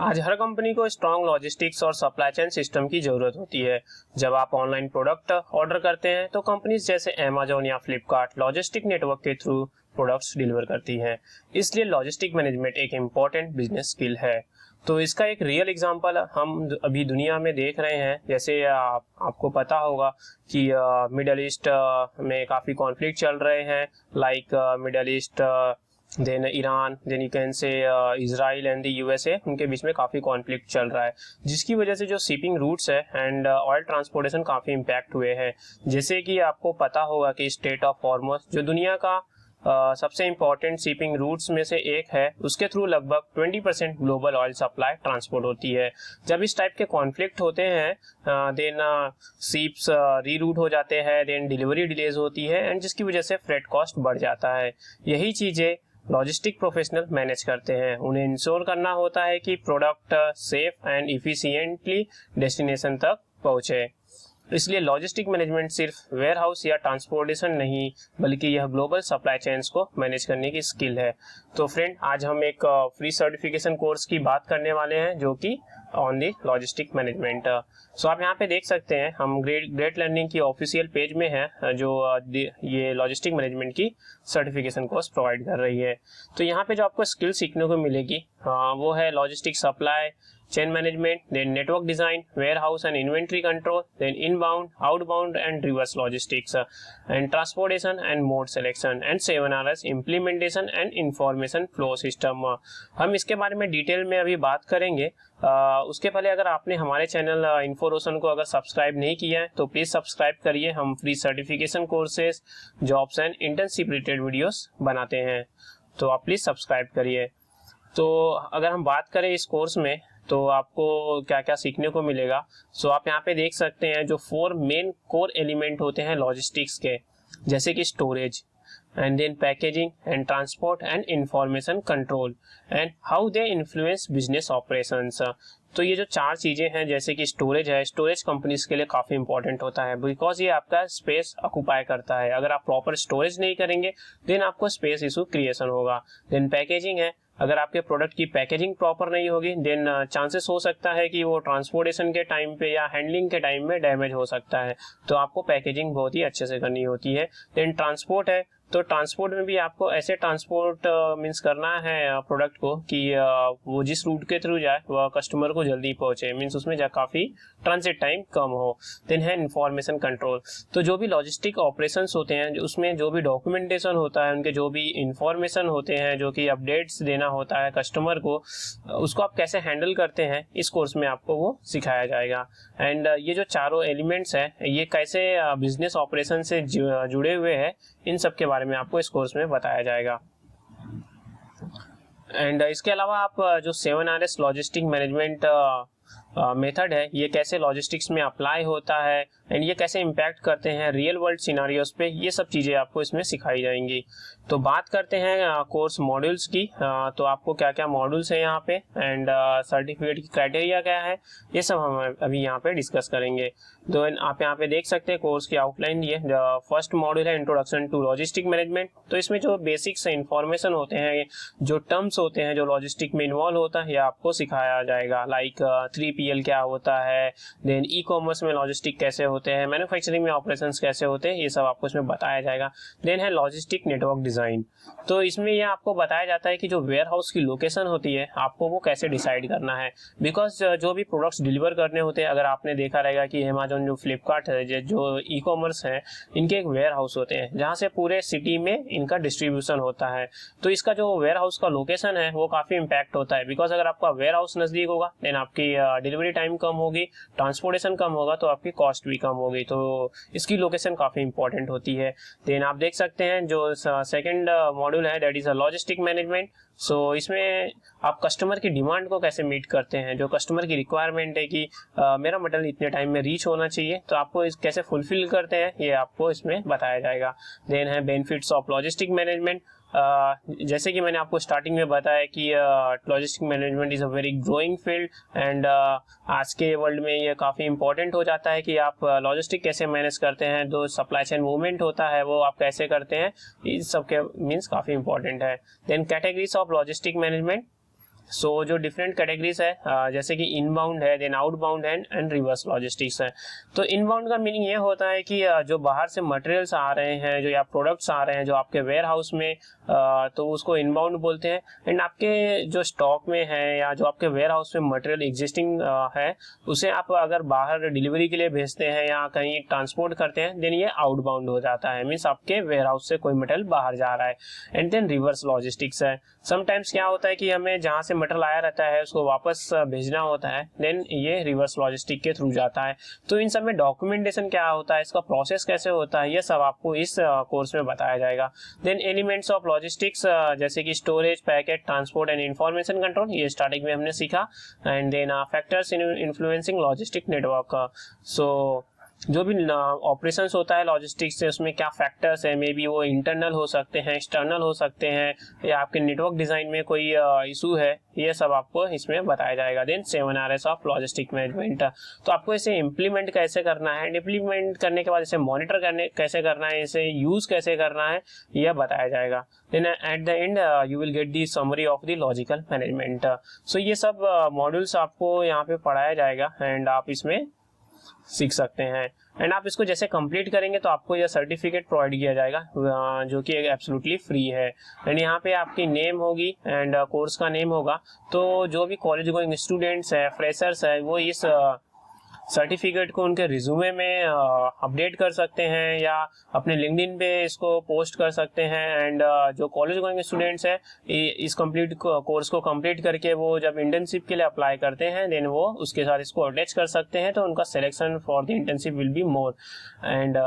आज हर कंपनी को strong logistics और सप्लाई चेन सिस्टम की जरूरत होती है। जब आप ऑनलाइन प्रोडक्ट ऑर्डर करते हैं तो कंपनीज जैसे अमेजोन या फ्लिपकार्ट लॉजिस्टिक नेटवर्क के थ्रू प्रोडक्ट्स डिलीवर करती हैं। इसलिए लॉजिस्टिक मैनेजमेंट एक इम्पॉर्टेंट बिजनेस स्किल है। तो इसका एक रियल एग्जांपल हम अभी दुनिया में देख रहे हैं। जैसे आपको पता होगा कि मिडल ईस्ट में काफ़ी कॉन्फ्लिक्ट चल रहे हैं, like Middle East, then Iran, then you can say Israel and the USA, उनके बीच में काफ़ी कॉन्फ्लिक्ट चल रहा है, जिसकी वजह से जो शिपिंग रूट्स है एंड ऑयल ट्रांसपोर्टेशन काफ़ी इम्पैक्ट हुए हैं। जैसे कि आपको पता होगा कि स्ट्रेट ऑफ हॉर्मुज़ जो दुनिया का सबसे इम्पॉर्टेंट शिपिंग रूट्स में से एक है, उसके थ्रू लगभग 20% ग्लोबल ऑयल सप्लाई ट्रांसपोर्ट होती है। जब इस टाइप के कॉन्फ्लिक्ट होते हैं देन शिप्स रीरूट हो जाते हैं, देन डिलीवरी डिलेज होती है एंड जिसकी वजह से फ्रेट कॉस्ट बढ़ जाता है। यही चीज़ें लॉजिस्टिक प्रोफेशनल मैनेज करते हैं। उन्हें इंश्योर करना होता है कि product safe and efficiently destination तक पहुंचे। इसलिए लॉजिस्टिक मैनेजमेंट सिर्फ वेयर हाउस या ट्रांसपोर्टेशन नहीं, बल्कि यह ग्लोबल सप्लाई चेन्स को मैनेज करने की स्किल है। तो फ्रेंड, आज हम एक फ्री सर्टिफिकेशन कोर्स की बात करने वाले हैं जो कि ऑन दी लॉजिस्टिक मैनेजमेंट। सो आप यहाँ पे देख सकते हैं, हम ग्रेट लर्निंग की ऑफिशियल पेज में है जो ये लॉजिस्टिक मैनेजमेंट की सर्टिफिकेशन कोर्स प्रोवाइड कर रही है। तो यहाँ पे जो आपको स्किल सीखने को मिलेगी वो है logistic supply chain management, then network design, warehouse and inventory control, then inbound, outbound and reverse logistics and transportation and mode selection and 7Rs implementation and information flow system. हम इसके बारे में detail में अभी बात करेंगे। उसके पहले अगर आपने हमारे चैनल इन्फोरोशन को अगर सब्सक्राइब नहीं किया है तो प्लीज सब्सक्राइब करिए। हम free certification courses, jobs and internship related videos बनाते हैं, तो आप प्लीज सब्सक्राइब करिए। तो अगर हम बात करें इस कोर्स में तो आपको क्या क्या सीखने को मिलेगा। सो आप यहाँ पे देख सकते हैं जो 4 मेन कोर एलिमेंट होते हैं लॉजिस्टिक्स के, जैसे कि storage and then packaging and transport and information control and how they influence business operations. तो ये जो 4 चीजें हैं, जैसे कि स्टोरेज है, स्टोरेज कंपनीज के लिए काफी इंपॉर्टेंट होता है बिकॉज ये आपका स्पेस ऑक्युपाई करता है। अगर आप प्रॉपर स्टोरेज नहीं करेंगे देन आपको स्पेस इशू क्रिएशन होगा। देन पैकेजिंग है, अगर आपके प्रोडक्ट की पैकेजिंग प्रॉपर नहीं होगी देन चांसेस हो सकता है कि वो ट्रांसपोर्टेशन के टाइम पे या हैंडलिंग के टाइम में डैमेज हो सकता है, तो आपको पैकेजिंग बहुत ही अच्छे से करनी होती है। देन ट्रांसपोर्ट है, तो ट्रांसपोर्ट में भी आपको ऐसे ट्रांसपोर्ट मीन्स करना है प्रोडक्ट को कि वो जिस रूट के थ्रू जाए वह कस्टमर को जल्दी पहुंचे, मीन्स उसमें काफ़ी ट्रांजिट टाइम कम हो। देन है इंफॉर्मेशन कंट्रोल, तो जो भी लॉजिस्टिक ऑपरेशंस होते हैं उसमें जो भी डॉक्यूमेंटेशन होता है, उनके जो भी इंफॉर्मेशन होते हैं, जो कि अपडेट्स देना होता है कस्टमर को, उसको आप कैसे हैंडल करते हैं इस कोर्स में आपको वो सिखाया जाएगा। एंड ये जो चारों एलिमेंट्स हैं ये कैसे बिजनेस ऑपरेशन से जुड़े हुए हैं, इन सब के बारे में आपको इस कोर्स में बताया जाएगा। एंड इसके अलावा आप जो 7Rs लॉजिस्टिक मैनेजमेंट मेथड है, ये कैसे लॉजिस्टिक्स में अप्लाई होता है एंड ये कैसे इम्पैक्ट करते हैं रियल वर्ल्ड सिनारियोज पे, ये सब चीज़ें आपको इसमें सिखाई जाएंगी। तो बात करते हैं कोर्स मॉड्यूल्स की। तो आपको क्या क्या मॉड्यूल्स हैं यहाँ पे एंड सर्टिफिकेट की क्राइटेरिया क्या है, ये सब हम अभी यहाँ पे डिस्कस करेंगे। तो आप यहाँ पे देख सकते हैं कोर्स की आउटलाइन दी है। फर्स्ट मॉड्यूल है इंट्रोडक्शन टू लॉजिस्टिक मैनेजमेंट। तो इसमें जो बेसिक्स इंफॉर्मेशन होते हैं, जो टर्म्स होते हैं जो लॉजिस्टिक में इन्वॉल्व होता है, ये आपको सिखाया जाएगा। लाइक 3PL क्या होता है, देन ई कॉमर्स में लॉजिस्टिक कैसे होते हैं, मैन्युफैक्चरिंग में ऑपरेशंस कैसे होते हैं, ये सब आपको इसमें बताया जाएगा। देन है लॉजिस्टिक नेटवर्क डिजाइन। तो इसमें यह आपको बताया जाता है कि जो वेयर हाउस की लोकेशन होती है आपको वो कैसे डिसाइड करना है, बिकॉज जो भी प्रोडक्ट्स डिलीवर करने होते हैं, अगर आपने देखा रहेगा कि अमेजोन, जो फ्लिपकार्ट है, जो ई कॉमर्स है, इनके एक वेयर हाउस होते हैं जहाँ से पूरे सिटी में इनका डिस्ट्रीब्यूशन होता है। तो इसका जो वेयर हाउस का लोकेशन है वो काफी इम्पैक्ट होता है, बिकॉज अगर आपका वेयर हाउस नजदीक होगा देन आपकी डिलीवरी टाइम कम होगी, ट्रांसपोर्टेशन कम होगा, तो आपकी कॉस्ट भी कम होगी। तो इसकी लोकेशन काफी इंपॉर्टेंट होती है। देन आप देख सकते हैं जो सेकंड मॉड्यूल है, that is a logistic management. So इसमें आप कस्टमर की डिमांड को कैसे मीट करते हैं, जो कस्टमर की रिक्वायरमेंट है कि मेरा मटेरियल इतने टाइम में रीच होना चाहिए, तो आपको इस कैसे फुलफिल करते हैं ये आपको इसमें बताया जाएगा। देन है बेनिफिट्स ऑफ लॉजिस्टिक मैनेजमेंट। जैसे कि मैंने आपको स्टार्टिंग में बताया कि logistic management is a very growing field and आज के वर्ल्ड में ये काफ़ी इंपॉर्टेंट हो जाता है कि आप लॉजिस्टिक कैसे मैनेज करते हैं, जो सप्लाई चेन मूवमेंट होता है वो आप कैसे करते हैं, इस सब के मीन्स काफ़ी इंपॉर्टेंट है। Then categories of logistic management, so जो डिफरेंट कैटेगरीज है जैसे कि इनबाउंड है, देन आउटबाउंड है एंड रिवर्स लॉजिस्टिक्स है। तो इनबाउंड का मीनिंग ये होता है कि जो बाहर से मटेरियल्स आ रहे हैं, जो या प्रोडक्ट्स आ रहे हैं जो आपके वेयर हाउस में, तो उसको इनबाउंड बोलते हैं। एंड आपके जो स्टॉक में है या जो आपके वेयर हाउस में मटेरियल एग्जिस्टिंग है, उसे आप अगर बाहर डिलीवरी के लिए भेजते हैं या कहीं ट्रांसपोर्ट करते हैं, देन ये आउटबाउंड हो जाता है, मीन्स आपके वेयर हाउस से कोई मटेरियल बाहर जा रहा है। एंड देन रिवर्स लॉजिस्टिक्स है। समटाइम्स क्या होता है कि हमें जहाँ से मटेरियल आया रहता है उसको वापस भेजना होता है, देन ये रिवर्स लॉजिस्टिक के थ्रू जाता है। तो इन सब में डॉक्यूमेंटेशन क्या होता है, इसका प्रोसेस कैसे होता है, ये सब आपको इस कोर्स में बताया जाएगा। देन एलिमेंट्स ऑफ लॉजिस्टिक्स जैसे कि storage, packet, transport and information control, ये स्टार्टिंग में हमने सीखा। And then factors influencing logistic network. So जो भी ऑपरेशंस होता है लॉजिस्टिक्स से, उसमें क्या फैक्टर्स है, मे बी वो इंटरनल हो सकते हैं, एक्सटर्नल हो सकते हैं, या आपके नेटवर्क डिजाइन में कोई इशू है, ये सब आपको इसमें बताया जाएगा। Then 7 Rs of logistic management. तो आपको इसे इम्प्लीमेंट कैसे करना है, इम्प्लीमेंट करने के बाद इसे मॉनिटर करने कैसे करना है, इसे यूज कैसे करना है, यह बताया जाएगा। Then at the end you will get the summary of the logical management. So ये सब मॉड्यूल्स आपको यहाँ पे पढ़ाया जाएगा एंड आप इसमें सीख सकते हैं। एंड आप इसको जैसे कंप्लीट करेंगे तो आपको यह सर्टिफिकेट प्रोवाइड किया जाएगा जो कि एब्सोल्युटली फ्री है। एंड यहाँ पे आपकी नेम होगी एंड कोर्स का नेम होगा। तो जो भी कॉलेज गोइंग स्टूडेंट्स है, फ्रेशर्स है, वो इस सर्टिफिकेट को उनके रिज्यूमे में अपडेट कर सकते हैं या अपने लिंक्डइन पे इसको पोस्ट कर सकते हैं। एंड जो कॉलेज गोइंग स्टूडेंट्स है, इस कंप्लीट कोर्स को कंप्लीट करके वो जब इंटर्नशिप के लिए अप्लाई करते हैं, देन वो उसके साथ इसको अटैच कर सकते हैं, तो उनका selection for the internship will be more. And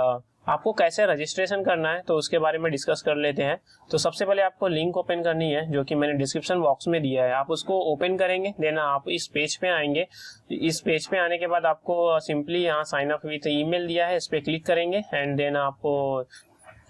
आपको कैसे रजिस्ट्रेशन करना है तो उसके बारे में डिस्कस कर लेते हैं। तो सबसे पहले आपको लिंक ओपन करनी है जो कि मैंने डिस्क्रिप्शन बॉक्स में दिया है। आप उसको ओपन करेंगे, देन आप इस पेज पे आएंगे। इस पेज पे आने के बाद आपको सिंपली यहाँ साइन अप विथ ईमेल दिया है, इस पे क्लिक करेंगे एंड देन आपको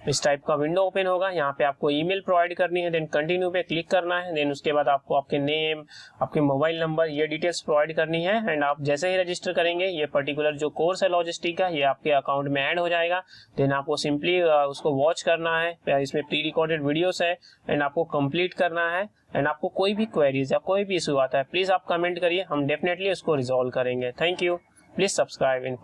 इस टाइप का विंडो ओपन होगा। यहाँ पे आपको ईमेल प्रोवाइड करनी है, देन कंटिन्यू पे क्लिक करना है। देन उसके बाद आपको आपके नेम, आपके मोबाइल नंबर, ये डिटेल्स प्रोवाइड करनी है। एंड आप जैसे ही रजिस्टर करेंगे, ये पर्टिकुलर जो कोर्स है लॉजिस्टिक का, ये आपके अकाउंट में ऐड हो जाएगा। देन आपको सिंपली उसको वॉच करना है, इसमें प्री रिकॉर्डेड वीडियोस है एंड आपको कंप्लीट करना है। एंड आपको कोई भी क्वेरीज या कोई भी इशू आता है, प्लीज आप कमेंट करिए, हम डेफिनेटली उसको रिजॉल्व करेंगे। Thank you. Please subscribe info.